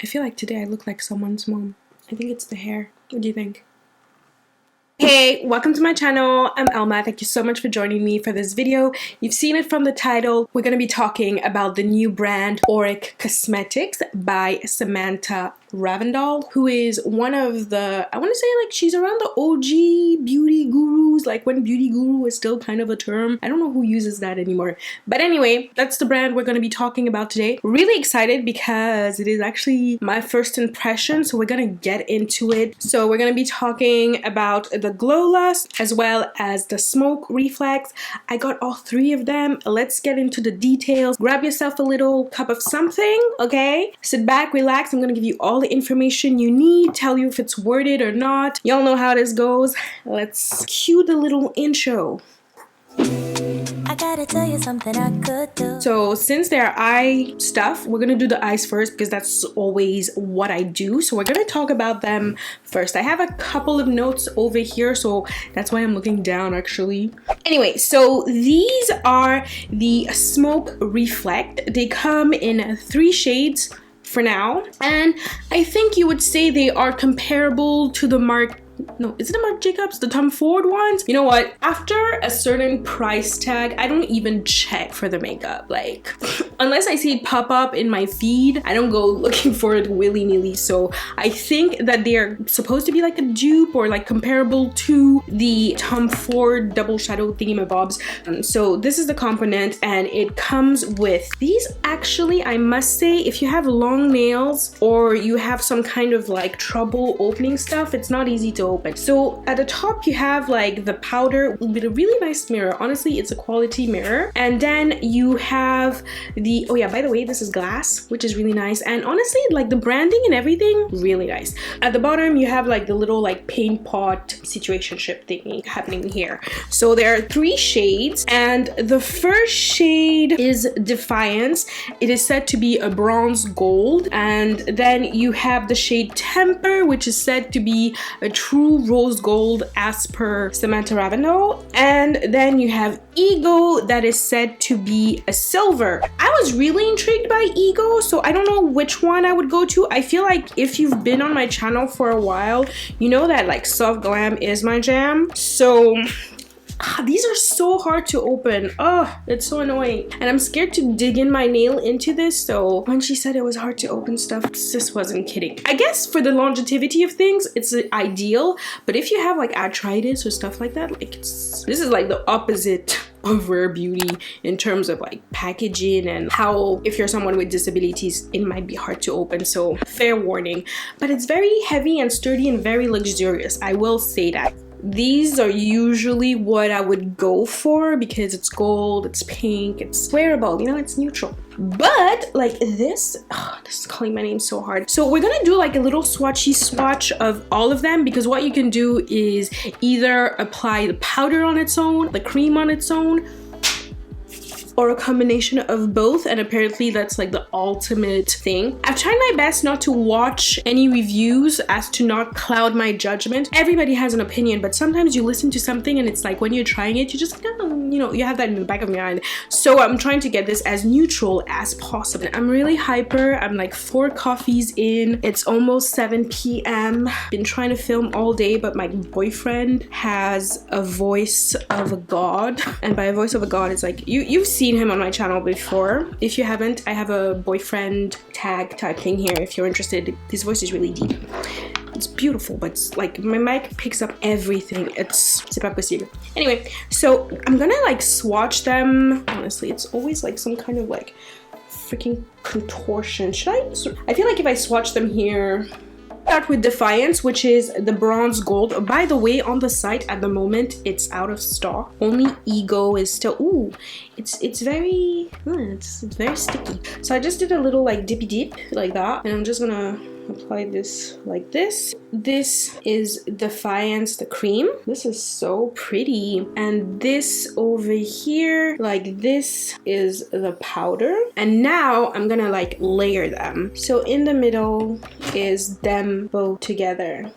I feel like today I look like someone's mom. I think it's the hair. What do you think? Hey, welcome to my channel. I'm Elma. Thank you so much for joining me for this video. You've seen it from the title. We're going to be talking about the new brand Auric Cosmetics by Samantha Ravndahl, who is one of the, I want to say like she's around the OG beauty gurus, like when beauty guru is still kind of a term. I don't know who uses that anymore. But anyway, that's the brand we're going to be talking about today. Really excited because it is actually my first impression, so we're going to get into it. So we're going to be talking about the Glowlust as well as the Smoke Reflex. I got all three of them. Let's get into the details. Grab yourself a little cup of something, okay? Sit back, relax. I'm going to give you all the information you need, tell you if it's worth it or not. Y'all know how this goes. Let's cue the little intro. I gotta tell you something I could do. So since they're eye stuff, we're gonna do the eyes first because that's always what I do. So we're gonna talk about them first. I have a couple of notes over here, so that's why I'm looking down actually. Anyway, so these are the Smoke Reflect. They come in 3 shades for now, and I think you would say they are comparable to the Marc, no, is it the Marc Jacobs? The Tom Ford ones? You know what? After a certain price tag, I don't even check for the makeup. Like, unless I see it pop up in my feed, I don't go looking for it willy-nilly. So I think that they're supposed to be like a dupe or like comparable to the Tom Ford double shadow thingamabobs. So this is the component, and it comes with these. Actually, I must say, if you have long nails or you have some kind of like trouble opening stuff, it's not easy to open. So at the top you have like the powder with a really nice mirror. Honestly, it's a quality mirror. And then you have the, oh yeah, by the way, this is glass, which is really nice. And honestly, like the branding and everything, really nice. At the bottom you have like the little like paint pot situationship thingy happening here. So there are 3 shades, and the first shade is Defiance. It is said to be a bronze gold, and then you have the shade Temper, which is said to be a true rose gold as per Samantha Ravndahl, and then you have Ego, that is said to be a silver. I was really intrigued by Ego, so I don't know which one I would go to. I feel like if you've been on my channel for a while, you know that like soft glam is my jam. So these are so hard to open. Oh, it's so annoying. And I'm scared to dig in my nail into this. So when she said it was hard to open stuff, sis wasn't kidding. I guess for the longevity of things, it's ideal. But if you have like arthritis or stuff like that, like this is like the opposite of Rare Beauty in terms of like packaging and how, if you're someone with disabilities, it might be hard to open. So fair warning. But it's very heavy and sturdy and very luxurious. I will say that. These are usually what I would go for because it's gold, it's pink, it's wearable, you know, it's neutral. But like this is calling my name so hard. So we're gonna do like a little swatchy swatch of all of them, because what you can do is either apply the powder on its own, the cream on its own, or a combination of both, and apparently that's like the ultimate thing. I've tried my best not to watch any reviews as to not cloud my judgment. Everybody has an opinion, but sometimes you listen to something and it's like when you're trying it, you just kind of, you know, you have that in the back of your mind. So I'm trying to get this as neutral as possible. I'm really hyper. I'm like 4 coffees in. It's almost 7 p.m. Been trying to film all day, but my boyfriend has a voice of a god. And by a voice of a god, it's like, you've seen him on my channel before. If you haven't, I have a boyfriend tag type thing here if you're interested. His voice is really deep. It's beautiful, but it's like my mic picks up everything. C'est pas possible. Anyway, so I'm gonna like swatch them. Honestly, it's always like some kind of like freaking contortion. Should I feel like if I swatch them here, start with Defiance, which is the bronze gold. By the way, on the site at the moment it's out of stock. Only Ego is still, ooh, it's very it's very sticky. So I just did a little like dippy dip like that, and I'm just gonna apply this like this. This is Defiance, the cream. This is so pretty. And this over here, like this, is the powder. And now I'm gonna like layer them. So in the middle is them both together.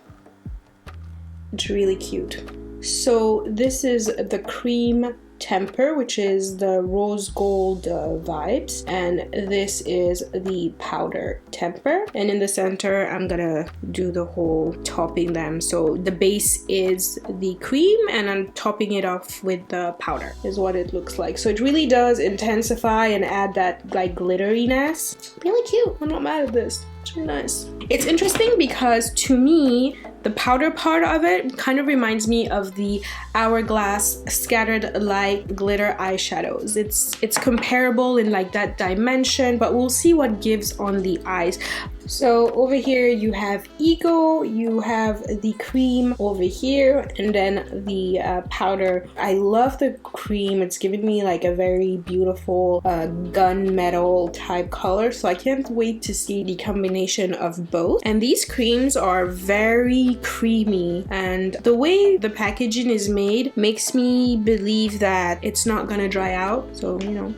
It's really cute. So this is the cream temper, which is the rose gold vibes, and this is the powder temper. And in the center, I'm gonna do the whole topping them. So the base is the cream and I'm topping it off with the powder is what it looks like. So it really does intensify and add that like glitteriness. Really cute. I'm not mad at this. It's really nice. It's interesting because to me, the powder part of it kind of reminds me of the Hourglass Scattered Light Glitter eyeshadows. It's comparable in like that dimension, but we'll see what gives on the eyes. So over here you have Ego, you have the cream over here, and then the powder. I love the cream. It's giving me like a very beautiful gunmetal type color, so I can't wait to see the combination of both. And these creams are very creamy, and the way the packaging is made makes me believe that it's not gonna dry out, so you know,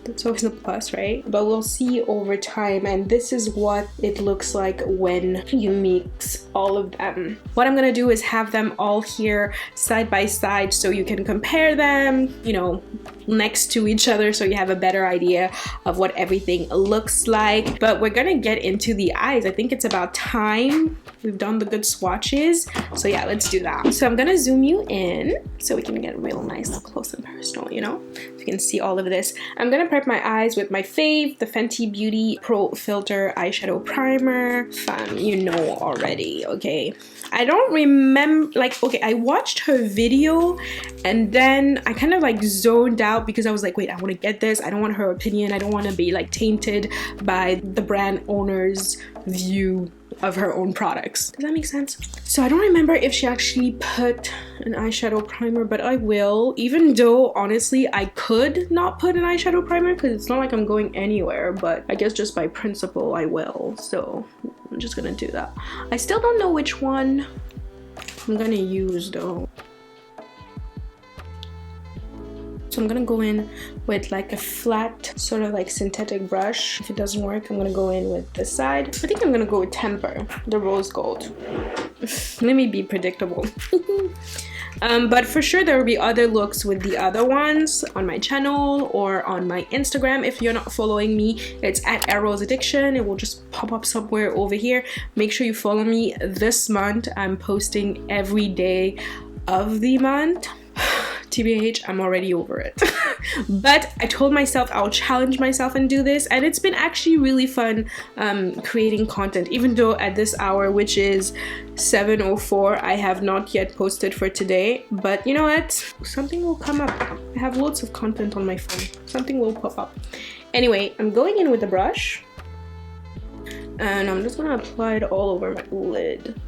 that's always a plus, right? But we'll see over time, and this is what it looks like when you mix all of them. What I'm gonna do is have them all here side by side so you can compare them, you know, next to each other, so you have a better idea of what everything looks like. But we're gonna get into the eyes. I think it's about time. We've done the good swatches, so yeah, let's do that. So I'm gonna zoom you in so we can get real nice close and personal, you know, so you can see all of this. I'm gonna prep my eyes with my fave, the Fenty Beauty Pro Filter eyeshadow primer. You know already, okay? I don't remember, like, okay, I watched her video and then I kind of like zoned out because I was like, wait, I want to get this. I don't want her opinion. I don't want to be like tainted by the brand owner's view of her own products. Does that make sense? So I don't remember if she actually put an eyeshadow primer, but I will, even though honestly I could not put an eyeshadow primer because it's not like I'm going anywhere, but I guess just by principle I will. So I'm just gonna do that. I still don't know which one I'm gonna use though. So I'm gonna go in with like a flat sort of like synthetic brush. If it doesn't work, I'm gonna go in with this side. I think I'm gonna go with Temper, the rose gold. Let me be predictable. But for sure there will be other looks with the other ones on my channel or on my Instagram. If you're not following me, it's at ELROSADDICTION. It will just pop up somewhere over here. Make sure you follow me this month. I'm posting every day of the month. TBH, I'm already over it. But I told myself I'll challenge myself and do this, and it's been actually really fun creating content, even though at this hour, which is 7:04, I have not yet posted for today. But you know what? Something will come up. I have loads of content on my phone. Something will pop up. Anyway, I'm going in with a brush and I'm just gonna apply it all over my lid.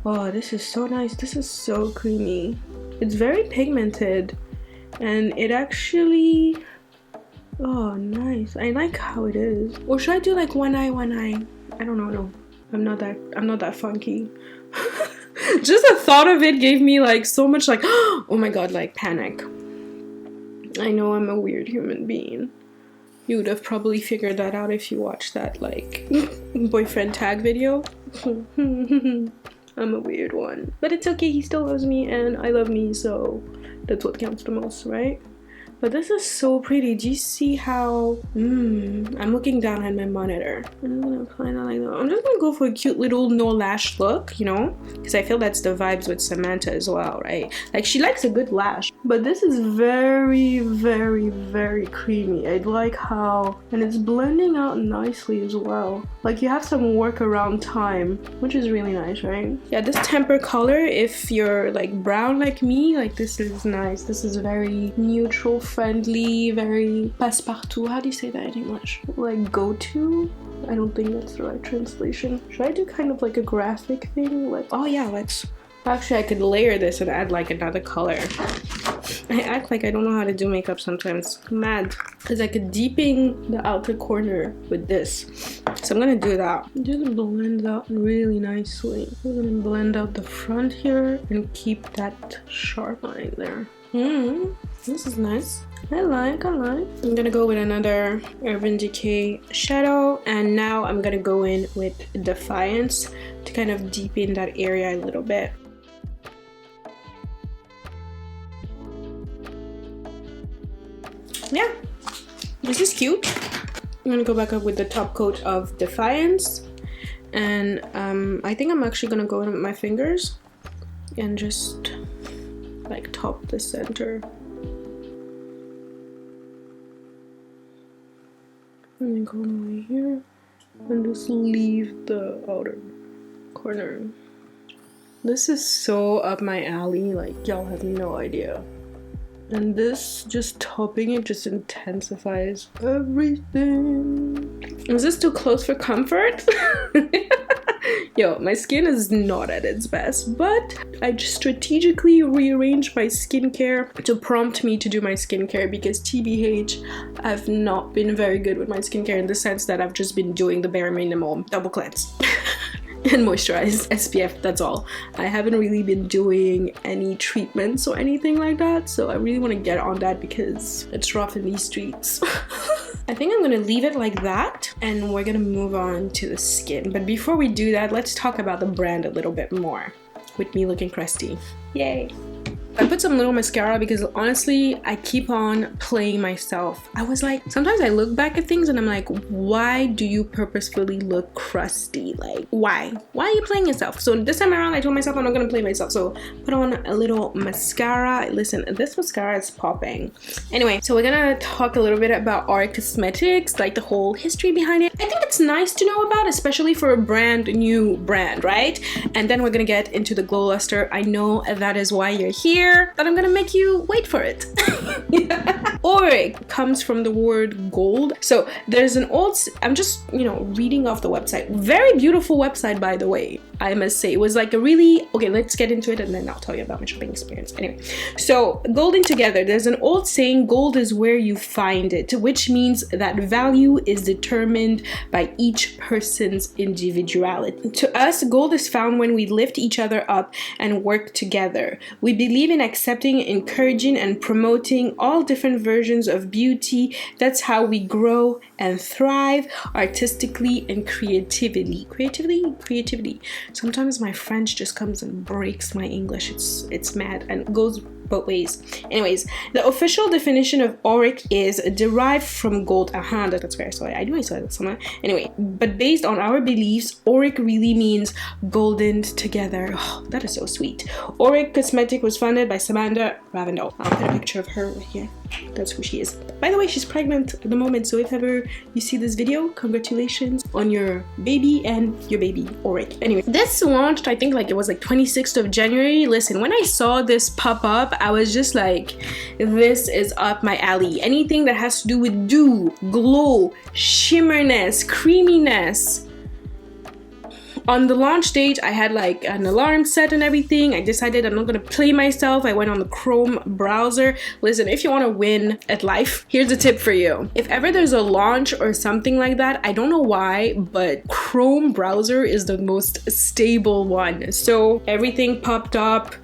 Oh, this is so nice. This is so creamy. It's very pigmented and it actually, oh nice. I like how it is. Or should I do like one eye? I don't know. No, I'm not that funky. Just the thought of it gave me like so much like, oh my god, like panic. I know I'm a weird human being. You would have probably figured that out if you watched that like boyfriend tag video. I'm a weird one, but it's okay. He still loves me and I love me, so that's what counts the most, right? But this is so pretty. Do you see how I'm looking down at my monitor? I'm gonna apply that like that. I'm just gonna go for a cute little no lash look, you know, because I feel that's the vibes with Samantha as well, right? Like she likes a good lash, but this is very, very, very creamy. I like how, and it's blending out nicely as well. Like you have some workaround time, which is really nice, right? Yeah, this temper color, if you're like brown like me, like this is nice. This is very neutral, friendly, very passe-partout. How do you say that in English? Like go-to? I don't think that's the right translation. Should I do kind of like a graphic thing? Like, oh yeah, let's... Actually, I could layer this and add like another color. I act like I don't know how to do makeup sometimes. I'm mad. Because I could deepen the outer corner with this. So I'm gonna do that. Just blend out really nicely. I'm gonna blend out the front here and keep that sharp line there. This is nice. I like. I'm gonna go with another Urban Decay shadow, and now I'm gonna go in with Defiance to kind of deepen that area a little bit. yeah, this is cute. I'm gonna go back up with the top coat of Defiance, and I think I'm actually gonna go in with my fingers and just like top the center, and then go all the way here and just leave the outer corner. This is so up my alley, like y'all have no idea. And this, just topping it, just intensifies everything. Is this too close for comfort? Yo, my skin is not at its best, but I just strategically rearranged my skincare to prompt me to do my skincare, because TBH, I've not been very good with my skincare in the sense that I've just been doing the bare minimum, double cleanse. And moisturize, SPF, that's all. I haven't really been doing any treatments or anything like that, so I really want to get on that because it's rough in these streets. I think I'm gonna leave it like that, and we're gonna move on to the skin. But before we do that, let's talk about the brand a little bit more, with me looking crusty. Yay! I put some little mascara because honestly, I keep on playing myself. I was like, sometimes I look back at things and I'm like, why do you purposefully look crusty? Like, why? Why are you playing yourself? So this time around, I told myself I'm not gonna play myself. So put on a little mascara. Listen, this mascara is popping. Anyway, so we're gonna talk a little bit about Auric Cosmetics, like the whole history behind it. I think it's nice to know about, especially for a brand new brand, right? And then we're gonna get into the Glowluster. I know that is why you're here, but I'm gonna make you wait for it. Auric comes from the word gold. So there's an old, I'm just, you know, reading off the website. Very beautiful website, by the way, I must say. It was like a really, okay, let's get into it and then I'll tell you about my shopping experience. Anyway, so golden together, there's an old saying, gold is where you find it, which means that value is determined by each person's individuality. To us, gold is found when we lift each other up and work together. We believe in accepting, encouraging, and promoting all different versions of beauty. That's how we grow and thrive artistically and creatively. Creativity. Sometimes my French just comes and breaks my English. It's mad and goes both ways. Anyways, the official definition of Auric is derived from gold. That's where I saw it. I knew I saw it somewhere. Anyway, but based on our beliefs, Auric really means golden together. Oh, that is so sweet. Auric Cosmetic was founded by Samantha Ravndahl. I'll put a picture of her right here. That's who she is. By the way, she's pregnant at the moment, so if ever you see this video, congratulations on your baby and your baby Auric. Anyway, this launched, I think like it was like 26th of January. Listen, when I saw this pop up, I was just like, this is up my alley. Anything that has to do with dew, glow, shimmerness, creaminess. On the launch date, I had like an alarm set and everything. I decided I'm not gonna play myself. I went on the Chrome browser. Listen, if you wanna win at life, here's a tip for you. If ever there's a launch or something like that, I don't know why, but Chrome browser is the most stable one. So everything popped up,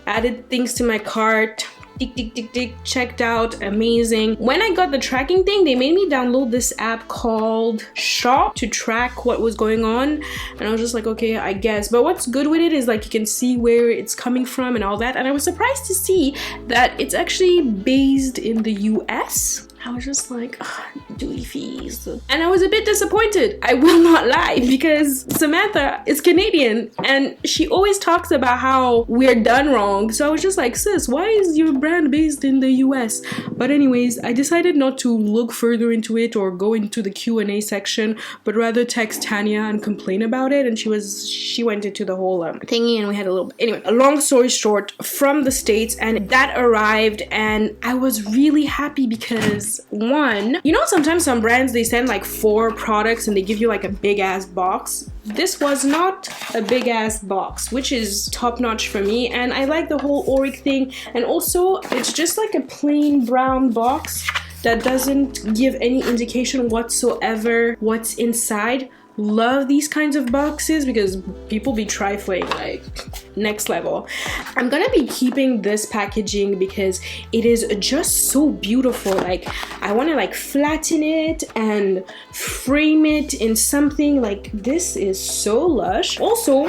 added things to my cart, tick, checked out, amazing. When I got the tracking thing, they made me download this app called Shop to track what was going on, and I was just like, okay, I guess. But what's good with it is like you can see where it's coming from and all that, and I was surprised to see that it's actually based in the US. I was just like, duty fees. And I was a bit disappointed, I will not lie, because Samantha is Canadian and she always talks about how we're done wrong. So I was just like, sis, why is your brand based in the US? But anyways, I decided not to look further into it or go into the Q&A section, but rather text Tanya and complain about it. And she went into the whole thingy and we had a little, anyway, a long story short, from the States, and that arrived and I was really happy because one, you know, sometimes some brands, they send like 4 products and they give you like a big ass box. This was not a big ass box, which is top notch for me, and I like the whole Auric thing. And also it's just like a plain brown box that doesn't give any indication whatsoever what's inside. Love these kinds of boxes because people be trifling like next level. I'm gonna be keeping this packaging because it is just so beautiful. Like I want to like flatten it and frame it in something like this. Is so lush. Also,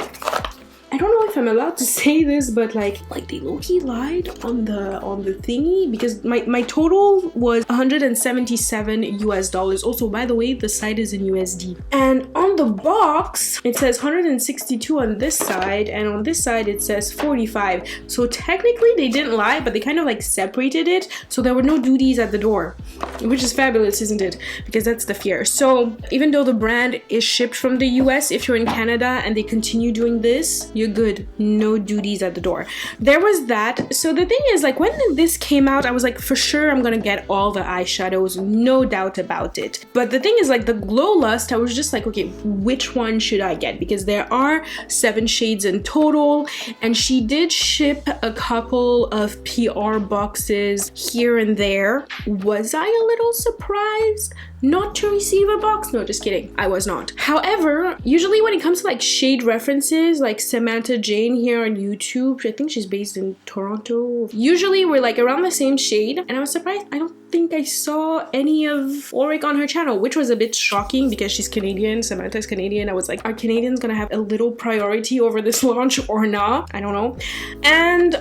I don't know if I'm allowed to say this, but like they low-key lied on the thingy, because my total was 177 US dollars. Also, by the way, the site is in USD. And on the box, it says 162 on this side, and on this side it says 45. So technically they didn't lie, but they kind of like separated it, so there were no duties at the door, which is fabulous, isn't it? Because that's the fear. So even though the brand is shipped from the US, if you're in Canada and they continue doing this, you're good. No duties at the door. There was that. So the thing is, like, when this came out, I was like, for sure I'm gonna get all the eyeshadows, no doubt about it. But the thing is, like, the Glowlust, I was just like, okay, which one should I get? Because there are 7 shades in total, and she did ship a couple of PR boxes here and there. Was I a little surprised not to receive a box? No, just kidding, I was not. However, usually when it comes to like shade references, like Samantha Jane here on YouTube, I think she's based in Toronto, usually we're like around the same shade, and I was surprised I don't think I saw any of Auric on her channel, which was a bit shocking because she's Canadian, Samantha's Canadian. I was like, are Canadians gonna have a little priority over this launch or not? I don't know. And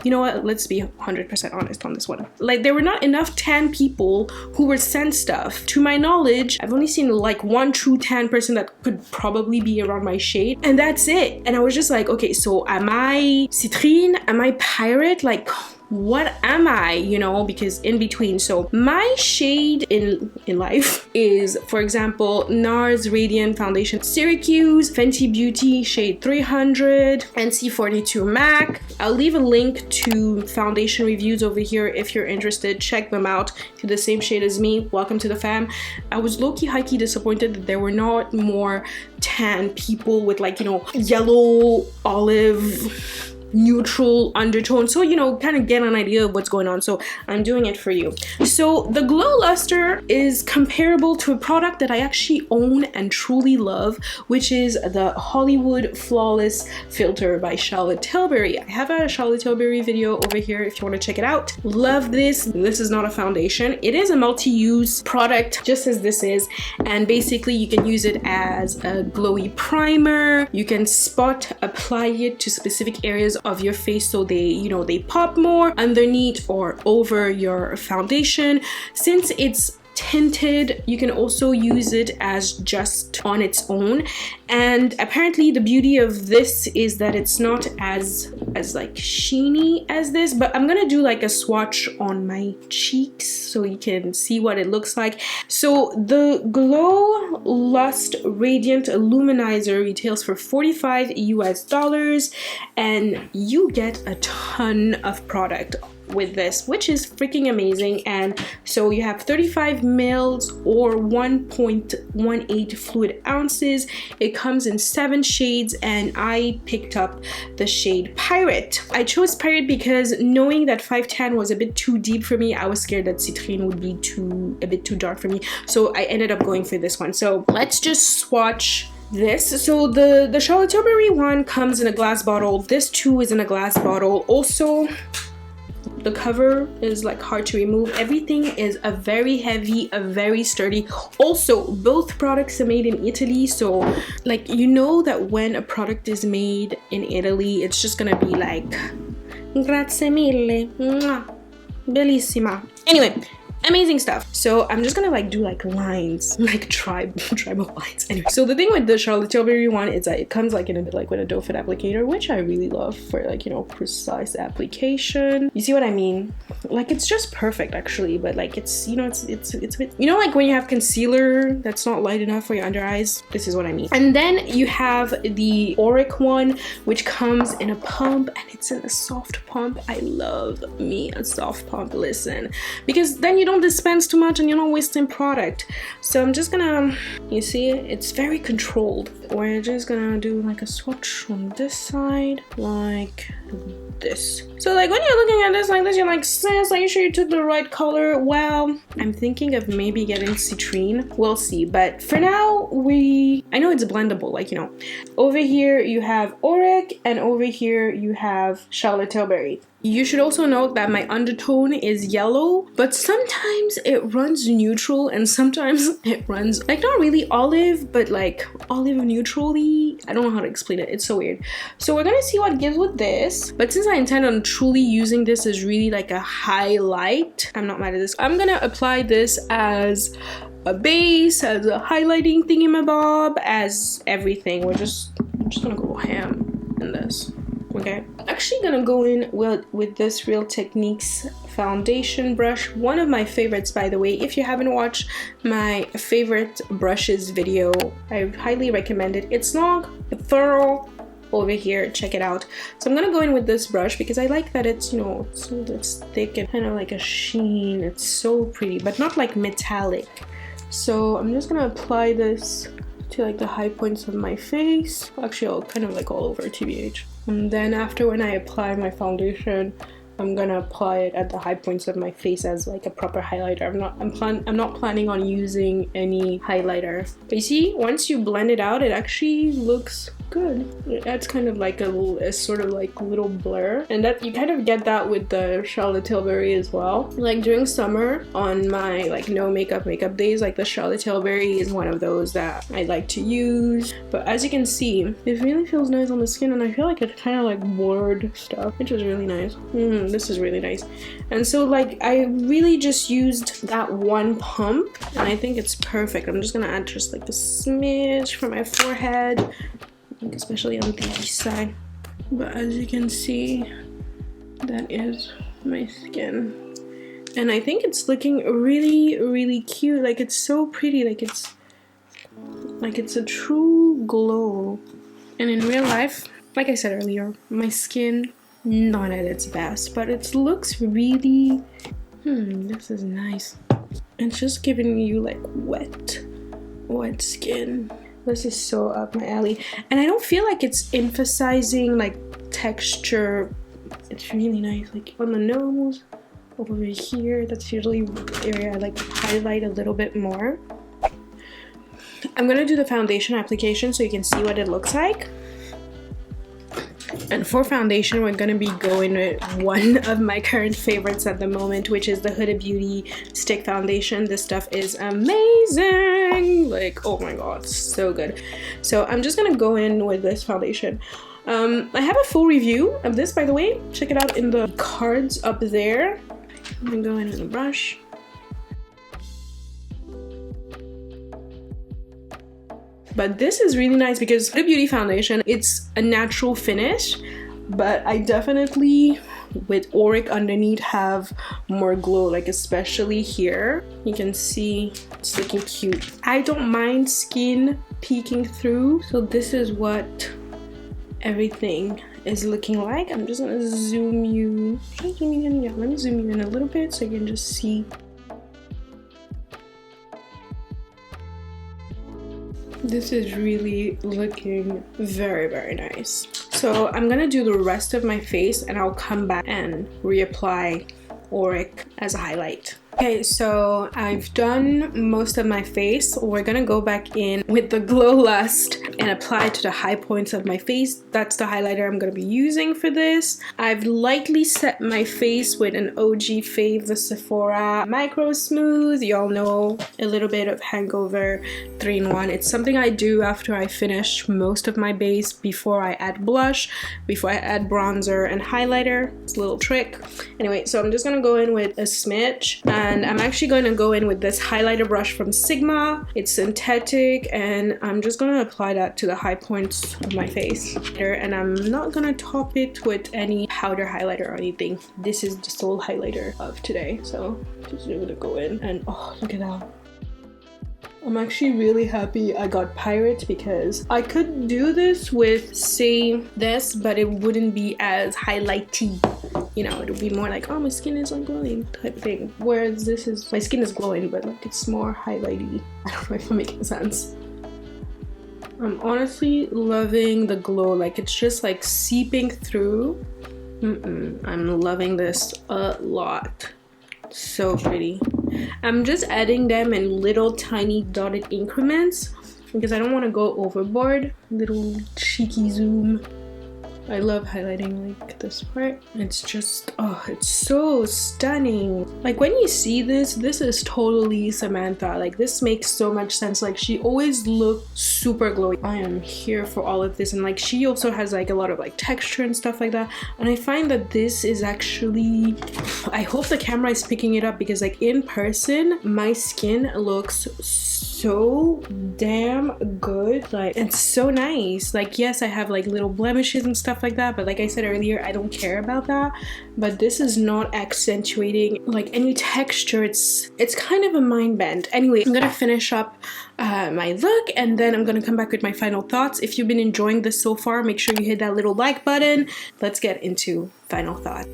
you know what, let's be 100% honest on this one. Like, there were not enough tan people who were sent stuff. To my knowledge, I've only seen like one true tan person that could probably be around my shade, and that's it. And I was just like, okay, so am I citrine? Am I pirate? Like, what am I, you know, because in between. So my shade in life is, for example, NARS Radiant Foundation Syracuse, Fenty Beauty shade 300, NC42 MAC. I'll leave a link to foundation reviews over here if you're interested. Check them out. If you're the same shade as me, welcome to the fam. I was low-key high-key disappointed that there were not more tan people with, like, you know, yellow, olive, neutral undertone, so you know, kind of get an idea of what's going on. So I'm doing it for you. So the Glowluster is comparable to a product that I actually own and truly love, which is the Hollywood Flawless Filter by Charlotte Tilbury. I have a Charlotte Tilbury video over here if you want to check it out. Love this. This is not a foundation. It is a multi-use product, just as this is, and basically you can use it as a glowy primer. You can spot apply it to specific areas of your face so they, you know, they pop more underneath or over your foundation. Since it's tinted, you can also use it as just on its own, and apparently the beauty of this is that it's not as like sheeny as this, but I'm gonna do like a swatch on my cheeks so you can see what it looks like. So the Glowlust Radiant Luminizer retails for 45 US dollars, and you get a ton of product with this, which is freaking amazing. And so you have 35 mils or 1.18 fluid ounces. It comes in 7 shades, and I picked up the shade Pirate. I chose Pirate because knowing that 510 was a bit too deep for me, I was scared that Citrine would be a bit too dark for me, so I ended up going for this one. So let's just swatch this. So the Charlotte Tilbury one comes in a glass bottle. This too is in a glass bottle. Also, the cover is like hard to remove. Everything is a very heavy, a very sturdy. Also, both products are made in Italy, so like, you know that when a product is made in Italy, it's just gonna be like grazie mille, mwah, bellissima. Anyway, amazing stuff. So I'm just gonna like do like lines, like tribal lines. Anyway, so the thing with the Charlotte Tilbury one is that it comes like in a bit like with a doe foot applicator, which I really love for like, you know, precise application. You see what I mean? Like, it's just perfect actually, but like it's, you know, it's a bit, you know, like when you have concealer that's not light enough for your under eyes, this is what I mean. And then you have the Auric one, which comes in a pump, and it's in a soft pump. I love me a soft pump, listen, because then you don't dispense too much and you're not wasting product. So I'm just gonna, you see, it's very controlled. We're just gonna do like a swatch on this side like this. So like when you're looking at this like this, you're like, sis, are you sure you took the right color? Well, I'm thinking of maybe getting citrine. We'll see, but for now I know it's blendable, like, you know, over here you have Auric and over here you have Charlotte Tilbury. You should also note that my undertone is yellow, but sometimes it runs neutral and sometimes it runs like not really olive, but like olive neutrally. I don't know how to explain it. It's so weird. So we're gonna see what gives with this. But since I intend on truly using this as really like a highlight, I'm not mad at this. I'm gonna apply this as a base, as a highlighting thingamabob, as everything. I'm just gonna go ham in this. Okay, I'm actually gonna go in with this Real Techniques foundation brush, one of my favorites, by the way. If you haven't watched my favorite brushes video, I highly recommend it. It's long, it's thorough. Over here, check it out. So I'm gonna go in with this brush because I like that it's, you know, it's thick and kind of like a sheen. It's so pretty, but not like metallic. So I'm just gonna apply this to like the high points of my face. Actually, I'll kind of like all over, TBH. And then after, when I apply my foundation, I'm gonna apply it at the high points of my face as like a proper highlighter. I'm not planning on using any highlighter. But you see, once you blend it out, it actually looks good. It adds kind of like a sort of like little blur, and that you kind of get that with the Charlotte Tilbury as well. Like during summer on my like no makeup days, like the Charlotte Tilbury is one of those that I like to use. But as you can see, it really feels nice on the skin, and I feel like it kind of like blurred stuff, which is really nice. This is really nice. And so like I really just used that one pump, and I think it's perfect. I'm just gonna add just like a smidge for my forehead, especially on the east side. But as you can see, that is my skin, and I think it's looking really cute. Like it's so pretty, like it's a true glow. And in real life, like I said earlier, my skin not at its best, but it looks really this is nice. It's just giving you like wet skin. This is so up my alley, and I don't feel like it's emphasizing like texture. It's really nice, like on the nose, over here. That's usually the area I like to highlight a little bit more. I'm gonna do the foundation application so you can see what it looks like. And for foundation, we're gonna be going with one of my current favorites at the moment, which is the Huda Beauty Stick Foundation. This stuff is amazing. Like, oh my god, so good. So I'm just gonna go in with this foundation. I have a full review of this, by the way. Check it out in the cards up there. I'm gonna go in with a brush. But this is really nice because Huda Beauty foundation, it's a natural finish, but I definitely, with Auric underneath, have more glow, like especially here. You can see it's looking cute. I don't mind skin peeking through, so this is what everything is looking like. I'm just gonna zoom you. Should I zoom you in? Yeah, let me zoom you in a little bit so you can just see. This is really looking very nice. So I'm gonna do the rest of my face and I'll come back and reapply Auric as a highlight. Okay, so I've done most of my face. We're gonna go back in with the Glowlust and apply it to the high points of my face. That's the highlighter I'm gonna be using for this. I've lightly set my face with an OG fave, the Sephora Micro Smooth. Y'all know a little bit of Hangover 3-in-1. It's something I do after I finish most of my base, before I add blush, before I add bronzer and highlighter. It's a little trick. Anyway, so I'm just gonna go in with a smidge. And I'm actually going to go in with this highlighter brush from Sigma. It's synthetic, and I'm just going to apply that to the high points of my face. And I'm not going to top it with any powder highlighter or anything. This is the sole highlighter of today. So just going to go in, and oh, look at that. I'm actually really happy I got Pirate, because I could do this with, say, this, but it wouldn't be as highlighty. You know, it would be more like, oh, my skin is like glowing type thing. Whereas this is, my skin is glowing, but like it's more highlighty. I don't know if I'm making sense. I'm honestly loving the glow. Like it's just like seeping through. I'm loving this a lot. So pretty. I'm just adding them in little tiny dotted increments because I don't want to go overboard. Little cheeky zoom I love highlighting like this part. It's just, oh, it's so stunning. Like when you see this is totally Samantha. Like this makes so much sense. Like she always looked super glowy. I am here for all of this. And like she also has like a lot of like texture and stuff like that. And I find that this is actually, I hope the camera is picking it up, because like in person, my skin looks so damn good. Like it's so nice. Like yes, I have like little blemishes and stuff like that, but like I said earlier, I don't care about that. But this is not accentuating like any texture. It's kind of a mind bend. Anyway, I'm gonna finish up my look, and then I'm gonna come back with my final thoughts. If you've been enjoying this so far, make sure you hit that little like button. Let's get into final thoughts.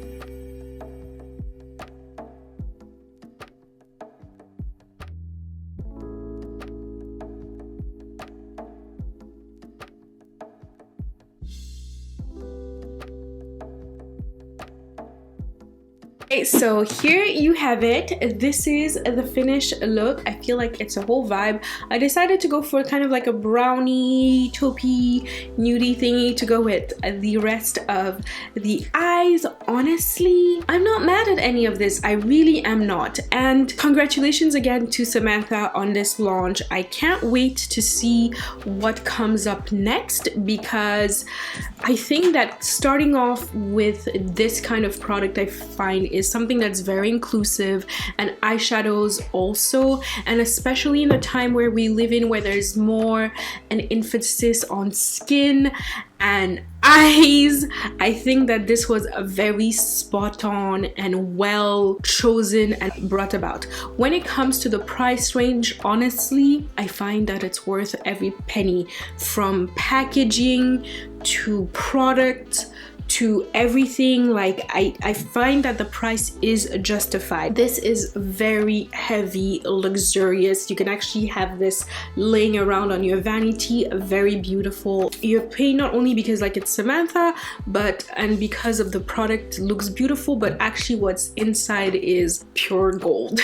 Okay, so here you have it. This is the finished look. I feel like it's a whole vibe. I decided to go for kind of like a brownie, taupey, nudie thingy to go with the rest of the eyes. Honestly, I'm not mad at any of this. I really am not. And congratulations again to Samantha on this launch. I can't wait to see what comes up next, because I think that starting off with this kind of product I find is something that's very inclusive, and eyeshadows also, and especially in a time where we live in, where there's more an emphasis on skin and eyes. I think that this was a very spot on and well chosen and brought about. When it comes to the price range, honestly, I find that it's worth every penny, from packaging to product to everything. Like I find that the price is justified. This is very heavy, luxurious. You can actually have this laying around on your vanity. Very beautiful. You're paying not only because like it's Samantha, and because of the product looks beautiful, but actually what's inside is pure gold.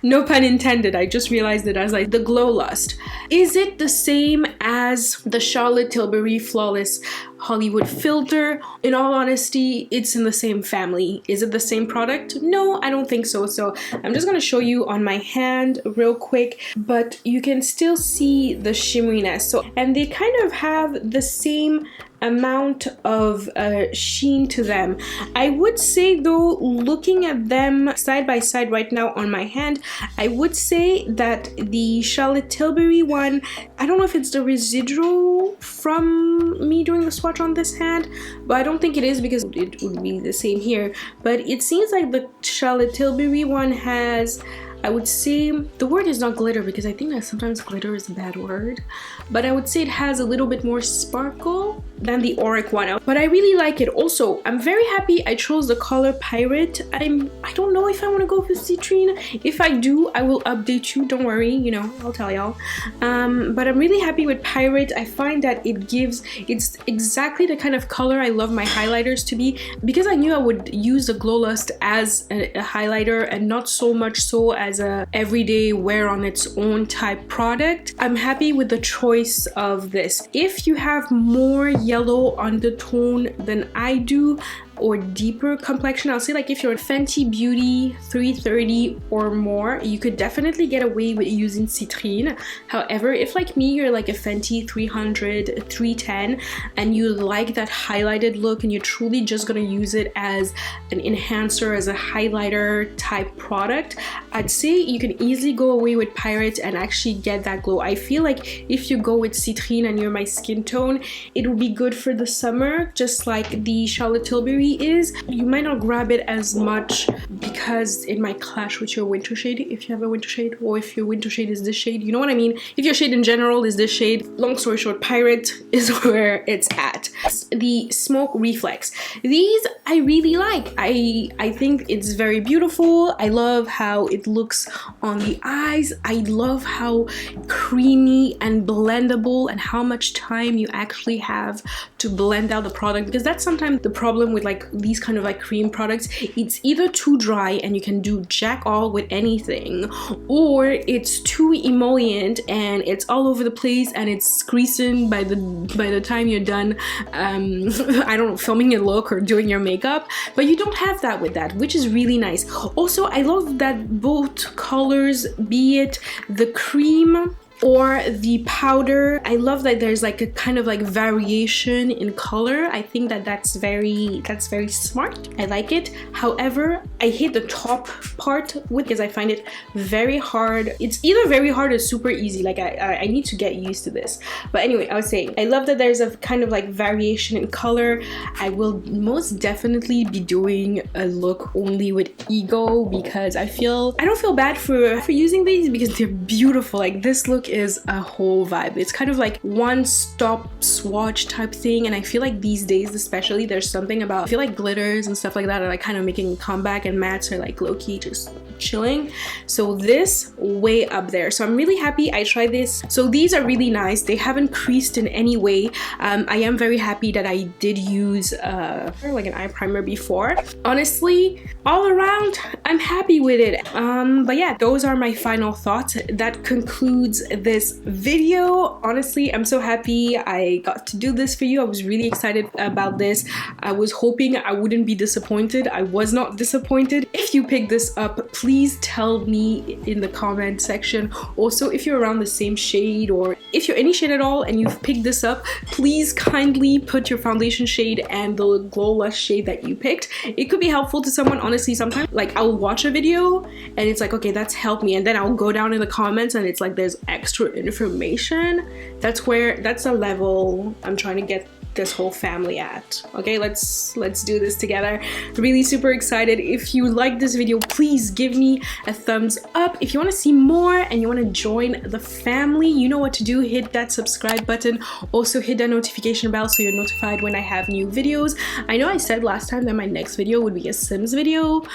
No pun intended. I just realized it as like the Glowlust. Is it the same as the Charlotte Tilbury Flawless Hollywood filter? In all honesty, it's in the same family. Is it the same product? No, I don't think so. So I'm just gonna show you on my hand real quick, but you can still see the shimmeriness. So, and they kind of have the same amount of sheen to them. I would say though, looking at them side by side right now on my hand, I would say that the Charlotte Tilbury one, I don't know if it's the residual from me doing the swatch on this hand, but I don't think it is, because it would be the same here. But it seems like the Charlotte Tilbury one has, I would say, the word is not glitter, because I think that sometimes glitter is a bad word, but I would say it has a little bit more sparkle than the Auric one. But I really like it. Also, I'm very happy I chose the color Pirate. I don't know if I want to go for Citrine. If I do, I will update you. Don't worry, you know, I'll tell y'all. But I'm really happy with Pirate. I find that it's exactly the kind of color I love my highlighters to be, because I knew I would use the Glowlust as a highlighter and not so much so as a everyday wear on its own type product. I'm happy with the choice of this. If you have more yellow undertone than I do, or deeper complexion, I'll say like if you're a Fenty Beauty 330 or more, you could definitely get away with using Citrine. However, if like me, you're like a Fenty 300, 310, and you like that highlighted look and you're truly just gonna use it as an enhancer, as a highlighter type product, I'd say you can easily go away with Pirate and actually get that glow. I feel like if you go with Citrine and you're my skin tone, it will be good for the summer, just like the Charlotte Tilbury is. You might not grab it as much because it might clash with your winter shade, if you have a winter shade, or if your winter shade is this shade, you know what I mean? If your shade in general is this shade, long story short, Pirate is where it's at. The Smoke Reflex. These I really like. I think it's very beautiful. I love how it looks on the eyes. I love how creamy and blendable, and how much time you actually have to blend out the product, because that's sometimes the problem with like like these kind of like cream products, it's either too dry and you can do jack all with anything, or it's too emollient and it's all over the place and it's creasing by the time you're done I don't know, filming your look or doing your makeup. But you don't have that with that, which is really nice. Also, I love that both colors, be it the cream or the powder, I love that there's like a kind of like variation in color. I think that that's very smart. I like it. However, I hate the top part because I find it very hard. It's either very hard or super easy. Like I need to get used to this. But anyway, I was saying I love that there's a kind of like variation in color. I will most definitely be doing a look only with Ego because I don't feel bad for using these because they're beautiful. Like this look is a whole vibe. It's kind of like one-stop swatch type thing, and I feel like these days especially there's something about, I feel like glitters and stuff like that are like kind of making a comeback, and mattes are like low-key just chilling. So this way up there. So I'm really happy I tried this. So these are really nice. They haven't creased in any way. I am very happy that I did use like an eye primer before. Honestly, all around I'm happy with it. But yeah, those are my final thoughts. That concludes this video. Honestly, I'm so happy I got to do this for you. I was really excited about this. I was hoping I wouldn't be disappointed. I was not disappointed. If you picked this up, please tell me in the comment section. Also, if you're around the same shade, or if you're any shade at all and you've picked this up, please kindly put your foundation shade and the Glowlust shade that you picked. It could be helpful to someone. Honestly, sometimes like I'll watch a video and it's like, okay, that's helped me, and then I'll go down in the comments and it's like there's extra information. That's the level I'm trying to get this whole family at. Okay, let's do this together. Really super excited. If you like this video, please give me a thumbs up. If you want to see more and you want to join the family, you know what to do. Hit that subscribe button. Also hit that notification bell so you're notified when I have new videos. I know I said last time that my next video would be a Sims video,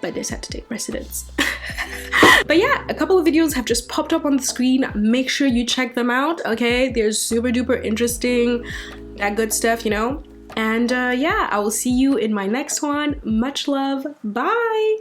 but this had to take precedence. But yeah, a couple of videos have just popped up on the screen. Make sure you check them out, okay? They're super duper interesting, that good stuff, you know? And yeah, I will see you in my next one. Much love. Bye!